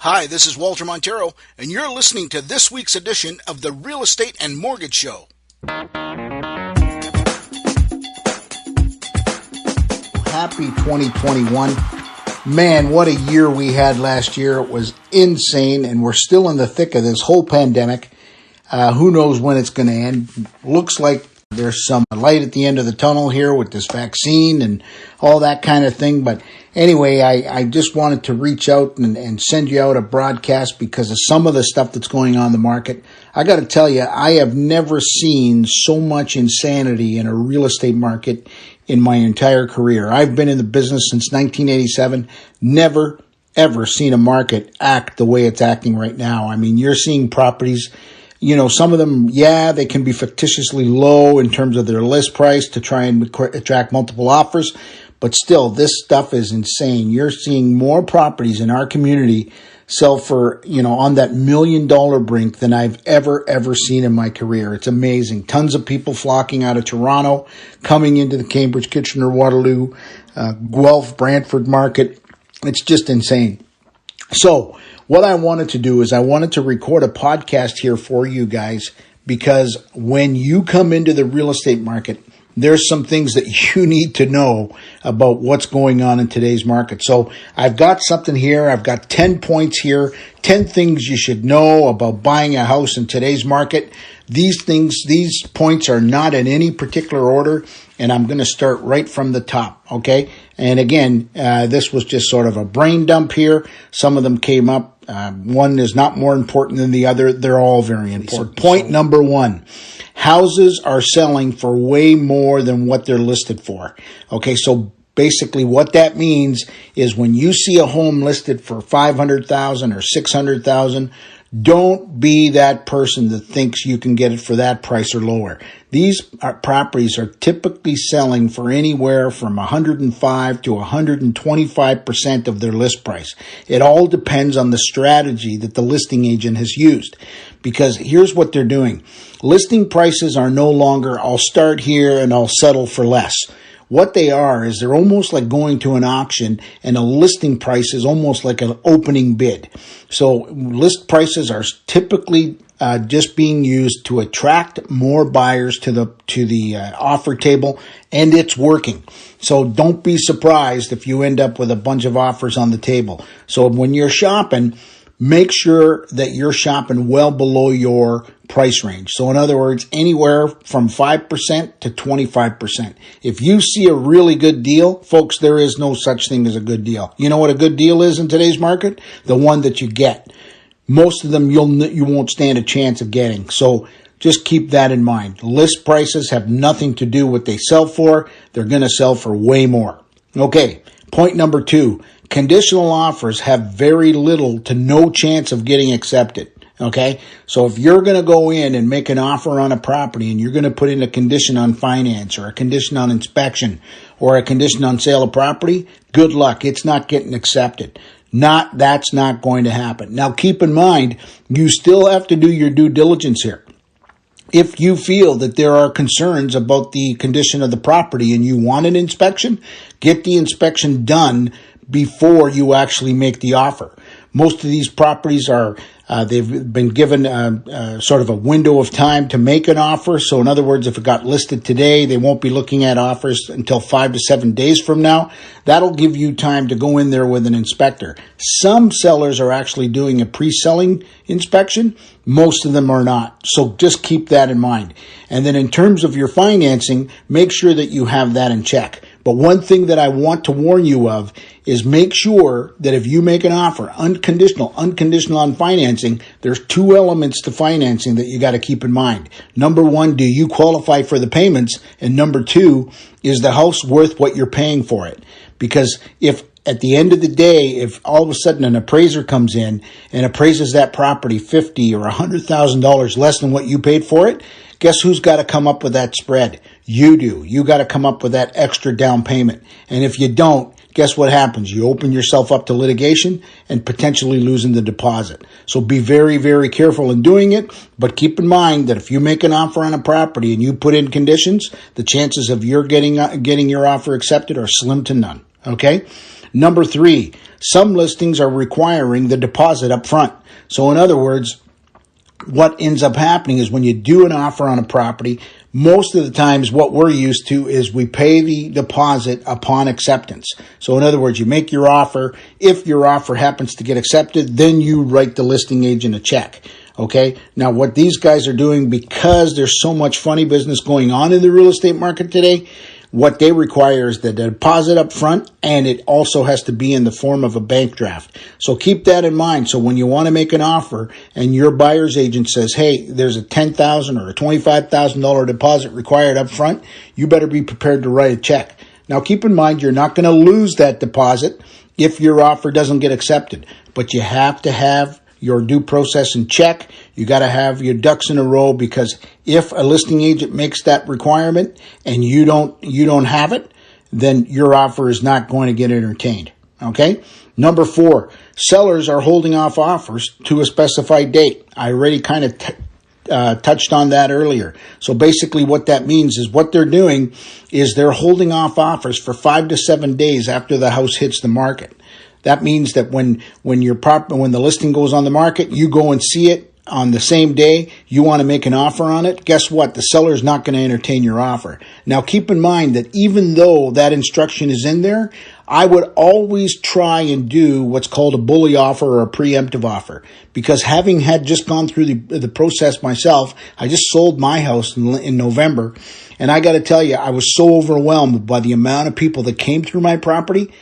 Hi, this is Walter Montero, and you're listening to this week's edition of the Real Estate and Mortgage Show. Happy 2021. Man, what a year we had last year. It was insane, and we're still in the thick of this whole pandemic. Who knows when it's going to end? Looks like there's some light at the end of the tunnel here with this vaccine and all that kind of thing. But anyway, I just wanted to reach out and send you out a broadcast because of some of the stuff that's going on in the market. I got to tell you, I have never seen so much insanity in a real estate market in my entire career. I've been in the business since 1987, never, ever seen a market act the way it's acting right now. I mean, you're seeing properties, you know, some of them, they can be fictitiously low in terms of their list price to try and attract multiple offers. But still, this stuff is insane. You're seeing more properties in our community sell for, on that $1 million brink than I've ever seen in my career. It's amazing. Tons of people flocking out of Toronto, coming into the Cambridge, Kitchener, Waterloo, Guelph, Brantford market. It's just insane. So what I wanted to do is I wanted to record a podcast here for you guys, because when you come into the real estate market, there's some things that you need to know about what's going on in today's market. So I've got something here. I've got 10 points here, 10 things you should know about buying a house in today's market. These points are not in any particular order, and I'm going to start right from the top, okay? And again, this was just sort of a brain dump here. Some of them came up. One is not more important than the other. They're all very important. So point number one. Houses are selling for way more than what they're listed for. Okay, so basically what that means is when you see a home listed for $500,000 or $600,000, don't be that person that thinks you can get it for that price or lower. These properties are typically selling for anywhere from 105 to 125% of their list price. It all depends on the strategy that the listing agent has used. Because here's what they're doing. Listing prices are no longer, I'll start here and I'll settle for less. What they are is they're almost like going to an auction, and a listing price is almost like an opening bid. So list prices are typically just being used to attract more buyers to the offer table, and it's working. So don't be surprised if you end up with a bunch of offers on the table. So when you're shopping, make sure that you're shopping well below your price range. So in other words, anywhere from 5% to 25%. If you see a really good deal, folks, there is no such thing as a good deal. You know what a good deal is in today's market? The one that you get. Most of them you won't stand a chance of getting. So just keep that in mind. List prices have nothing to do with what they sell for. They're going to sell for way more. Okay, point number two. Conditional offers have very little to no chance of getting accepted. Okay, so if you're going to go in and make an offer on a property and you're going to put in a condition on finance or a condition on inspection or a condition on sale of property, good luck. It's not getting accepted. That's not going to happen. Now keep in mind, you still have to do your due diligence here. If you feel that there are concerns about the condition of the property and you want an inspection, get the inspection done before you actually make the offer. Most of these properties are, they've been given sort of a window of time to make an offer. So in other words, if it got listed today, they won't be looking at offers until 5 to 7 days from now. That'll give you time to go in there with an inspector. Some sellers are actually doing a pre-selling inspection. Most of them are not. So just keep that in mind. And then in terms of your financing, make sure that you have that in check. But one thing that I want to warn you of is make sure that if you make an offer, unconditional on financing, there's two elements to financing that you got to keep in mind. Number one, do you qualify for the payments? And number two, is the house worth what you're paying for it? Because if at the end of the day, if all of a sudden an appraiser comes in and appraises that property $50,000 or $100,000 less than what you paid for it, guess who's got to come up with that spread? You do. You got to come up with that extra down payment. And if you don't, guess what happens? You open yourself up to litigation and potentially losing the deposit. So be very, very careful in doing it. But keep in mind that if you make an offer on a property and you put in conditions, the chances of your getting your offer accepted are slim to none. Okay? Number 3, some listings are requiring the deposit up front. So in other words, what ends up happening is when you do an offer on a property, most of the times what we're used to is we pay the deposit upon acceptance. So in other words, you make your offer. If your offer happens to get accepted, then you write the listing agent a check. Okay. Now what these guys are doing, because there's so much funny business going on in the real estate market today, what they require is the deposit up front, and it also has to be in the form of a bank draft. So keep that in mind. So when you want to make an offer and your buyer's agent says, hey, there's a $10,000 or a $25,000 deposit required up front, you better be prepared to write a check. Now keep in mind, you're not going to lose that deposit if your offer doesn't get accepted, but you have to have your due process in check. You got to have your ducks in a row, because if a listing agent makes that requirement and you don't have it, then your offer is not going to get entertained. Okay. Number 4, sellers are holding off offers to a specified date. I already kind of touched on that earlier. So basically what that means is what they're doing is they're holding off offers for 5 to 7 days after the house hits the market. That means that when the listing goes on the market, you go and see it on the same day, you want to make an offer on it. Guess what? The seller is not going to entertain your offer. Now keep in mind that even though that instruction is in there, I would always try and do what's called a bully offer or a preemptive offer, because having had just gone through the process myself, I just sold my house in November, and I got to tell you, I was so overwhelmed by the amount of people that came through my property.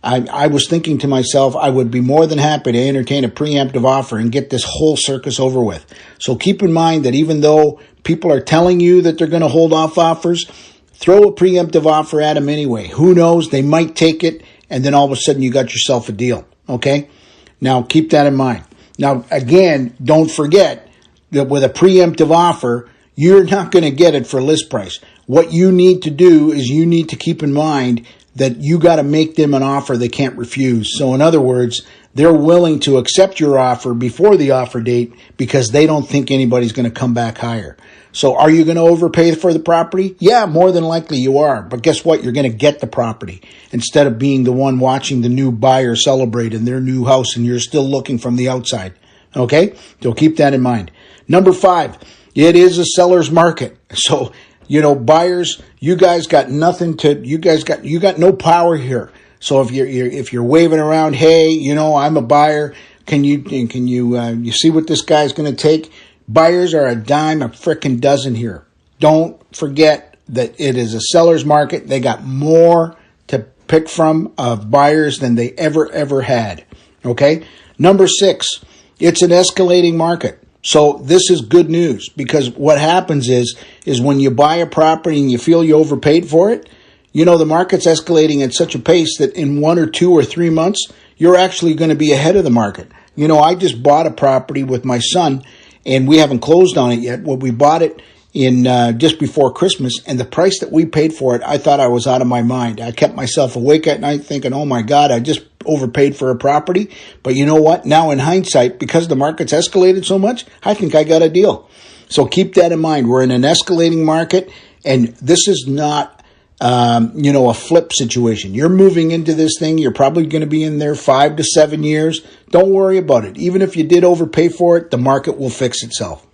I was thinking to myself, I would be more than happy to entertain a preemptive offer and get this whole circus over with. So keep in mind that even though people are telling you that they're going to hold off offers, throw a preemptive offer at them anyway. Who knows? They might take it, and then all of a sudden you got yourself a deal. Okay? Now keep that in mind. Now again, don't forget that with a preemptive offer, you're not going to get it for list price. What you need to do is you need to keep in mind that you got to make them an offer they can't refuse. So in other words, they're willing to accept your offer before the offer date because they don't think anybody's going to come back higher. So are you going to overpay for the property? Yeah, more than likely you are. But guess what? You're going to get the property instead of being the one watching the new buyer celebrate in their new house and you're still looking from the outside. Okay? So keep that in mind. Number 5, it is a seller's market. So buyers, you got no power here. So if you're waving around, hey, I'm a buyer, can you see what this guy's going to take? Buyers are a dime a frickin' dozen here. Don't forget that it is a seller's market. They got more to pick from of buyers than they ever had. Okay? Number 6, it's an escalating market. So this is good news, because what happens is when you buy a property and you feel you overpaid for it, the market's escalating at such a pace that in 1 or 2 or 3 months, you're actually going to be ahead of the market. I just bought a property with my son, and we haven't closed on it yet. Well, we bought it in just before Christmas, and the price that we paid for it, I thought I was out of my mind. I kept myself awake at night thinking, oh my God, I just overpaid for a property. But you know what? Now in hindsight, because the market's escalated so much, I think I got a deal. So keep that in mind. We're in an escalating market, and this is not, a flip situation. You're moving into this thing. You're probably going to be in there 5 to 7 years. Don't worry about it. Even if you did overpay for it, the market will fix itself.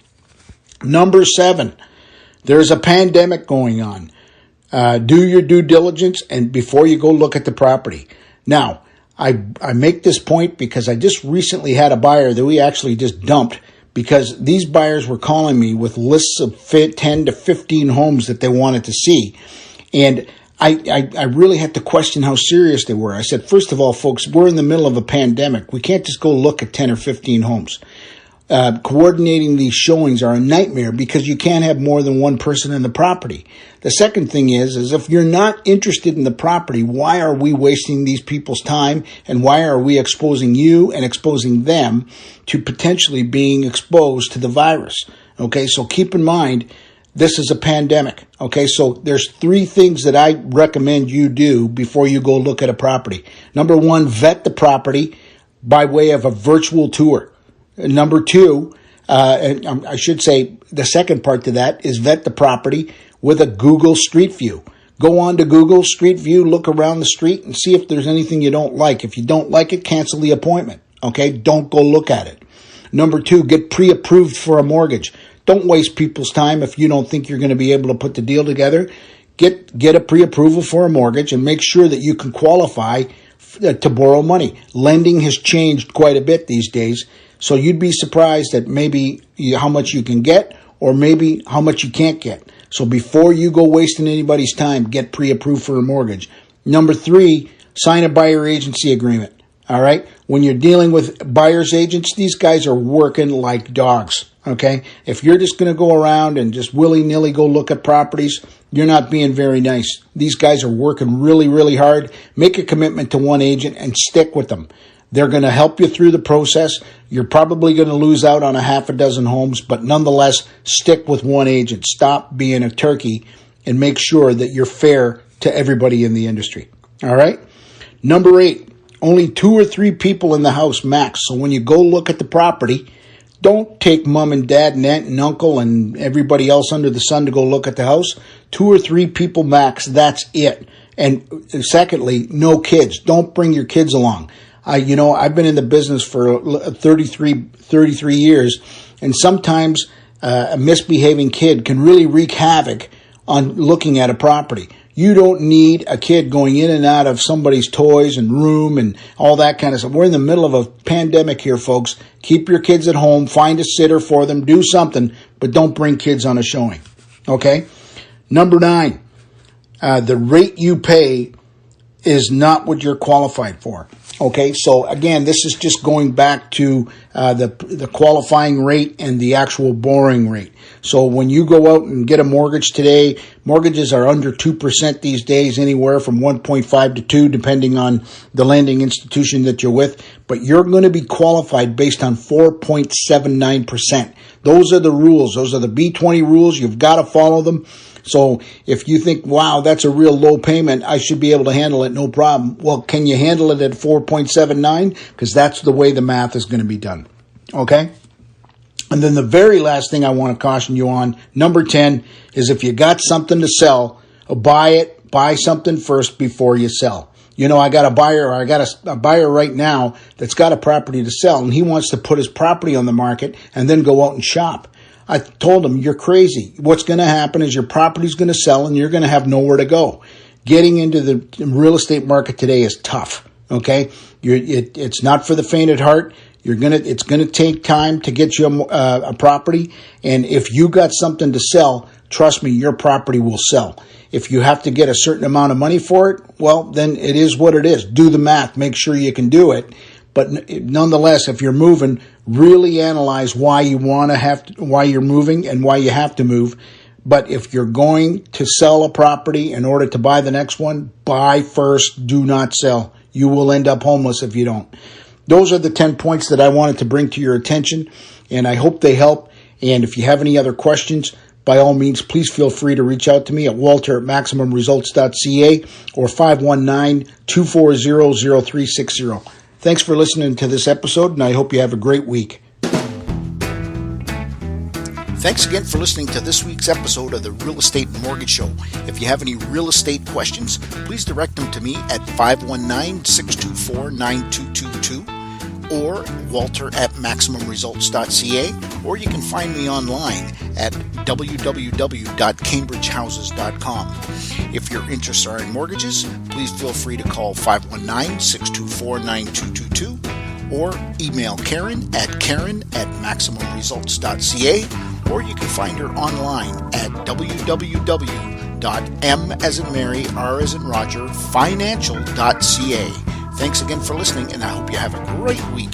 Number 7, there's a pandemic going on. Do your due diligence and before you go look at the property. Now, I make this point because I just recently had a buyer that we actually just dumped because these buyers were calling me with lists of 10 to 15 homes that they wanted to see. And I really had to question how serious they were. I said, first of all, folks, we're in the middle of a pandemic. We can't just go look at 10 or 15 homes. Coordinating these showings are a nightmare because you can't have more than one person in the property. The second thing is if you're not interested in the property, why are we wasting these people's time, and why are we exposing you and exposing them to potentially being exposed to the virus? Okay, so keep in mind, this is a pandemic. Okay, so there's 3 things that I recommend you do before you go look at a property. Number 1, vet the property by way of a virtual tour. Number 2, and I should say the second part to that is vet the property with a Google Street View. Go on to Google Street View, look around the street, and see if there's anything you don't like. If you don't like it, cancel the appointment. Okay? Don't go look at it. Number 2, get pre-approved for a mortgage. Don't waste people's time if you don't think you're going to be able to put the deal together. Get a pre-approval for a mortgage and make sure that you can qualify to borrow money. Lending has changed quite a bit these days, so you'd be surprised at maybe how much you can get or maybe how much you can't get. So before you go wasting anybody's time, get pre-approved for a mortgage. Number 3, sign a buyer agency agreement. All right? When you're dealing with buyer's agents, these guys are working like dogs. Okay? If you're just going to go around and just willy-nilly go look at properties, you're not being very nice. These guys are working really, really hard. Make a commitment to one agent and stick with them. They're going to help you through the process. You're probably going to lose out on a half a dozen homes, but nonetheless, stick with one agent. Stop being a turkey and make sure that you're fair to everybody in the industry. All right? Number 8, only 2 or 3 people in the house max. So when you go look at the property, don't take mom and dad and aunt and uncle and everybody else under the sun to go look at the house. 2 or 3 people max, that's it. And secondly, no kids. Don't bring your kids along. I've been in the business for 33 years, and sometimes a misbehaving kid can really wreak havoc on looking at a property. You don't need a kid going in and out of somebody's toys and room and all that kind of stuff. We're in the middle of a pandemic here, folks. Keep your kids at home. Find a sitter for them. Do something, but don't bring kids on a showing. Okay? Number 9, the rate you pay is not what you're qualified for. Okay, so again, this is just going back to the qualifying rate and the actual borrowing rate. So when you go out and get a mortgage today, mortgages are under 2% these days, anywhere from 1.5 to 2, depending on the lending institution that you're with. But you're going to be qualified based on 4.79%. Those are the rules. Those are the B20 rules. You've got to follow them. So if you think, wow, that's a real low payment, I should be able to handle it, no problem. Well, can you handle it at 4.79? Because that's the way the math is going to be done. Okay? And then the very last thing I want to caution you on, number 10, is if you got something to sell, buy it. Buy something first before you sell. I got a buyer right now that's got a property to sell, and he wants to put his property on the market and then go out and shop. I told him, you're crazy. What's going to happen is your property's going to sell and you're going to have nowhere to go. Getting into the real estate market today is tough. Okay. It's not for the faint at heart. It's going to take time to get you a property. And if you got something to sell, trust me, your property will sell. If you have to get a certain amount of money for it, well, then it is what it is. Do the math. Make sure you can do it. But nonetheless, if you're moving, really analyze why you're moving and why you have to move. But if you're going to sell a property in order to buy the next one, buy first, do not sell. You will end up homeless if you don't. Those are the 10 points that I wanted to bring to your attention, and I hope they help. And if you have any other questions, by all means, please feel free to reach out to me at walter@maximumresults.ca or 519-240-0360. Thanks for listening to this episode, and I hope you have a great week. Thanks again for listening to this week's episode of the Real Estate Mortgage Show. If you have any real estate questions, please direct them to me at 519-624-9222 or walter@maximumresults.ca, or you can find me online at www.cambridgehouses.com. If your interests are in mortgages, please feel free to call 519-624-9222 or email Karen at karen@maximumresults.ca, or you can find her online at www.m as in Mary, R as in Roger, financial.ca. Thanks again for listening, and I hope you have a great week.